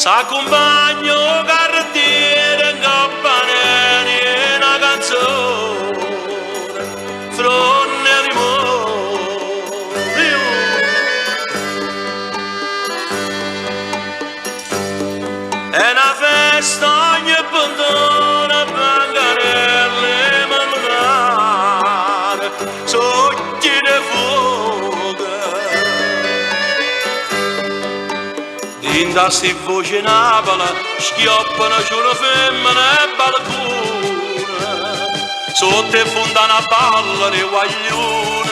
s'accompagno cartiere in campanelli e una canzone fronte di è una festa ogni bandona, bancarelle, mammonare, sogni di fuoco. Dinda sti voce Napoli, schioppano sulla femmina e balcone, sotto e fonda una palla di guaglione.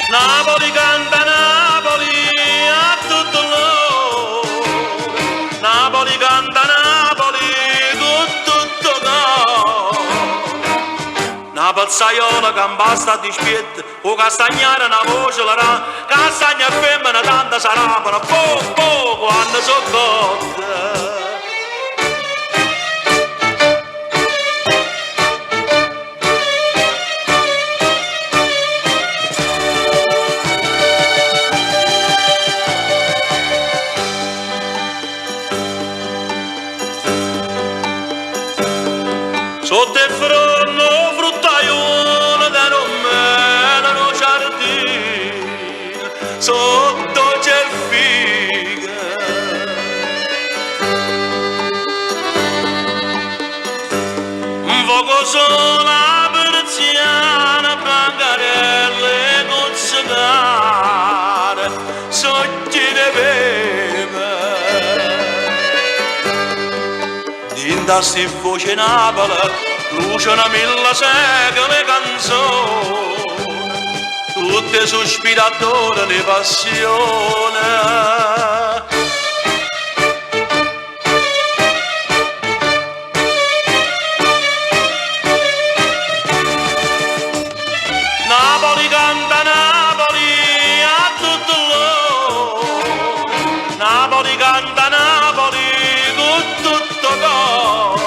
Napoli canta Napoli a tutto l'oro, Napoli canta Napoli con tutto coro. Una pazzaiola che basta di spietta, o castagnare una voce la ra, castagna femmina tanta sarà, ma poco quando so cotta. Sotto il fronno fruttaiolo da non melano giardino, sotto c'è il figa. Un poco sola persiana, bancarelle con segare, sogni di beve. Dinda sti voce Napoli, luciano mille secoli canzoni, tutte sospiratori di passione. Napoli canta Napoli a tutto l'oro, Napoli canta Napoli con tutto coro.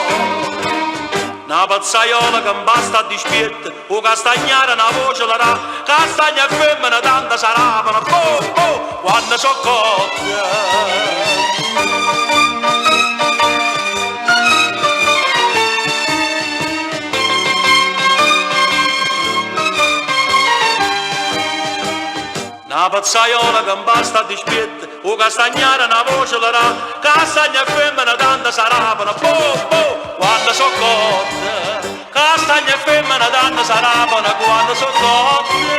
Una pazzaiola che basta di spietta, o castagnare una voce la ra, castagna e femmina tanta sarà, ma quando so cotta. Una pazzaiola che basta di spietta, o castagnare una voce la ra, castagna e femmina tanta sarà, ma quando so cotta. Castagna e femmina tanta sarà, ma quando so cotta.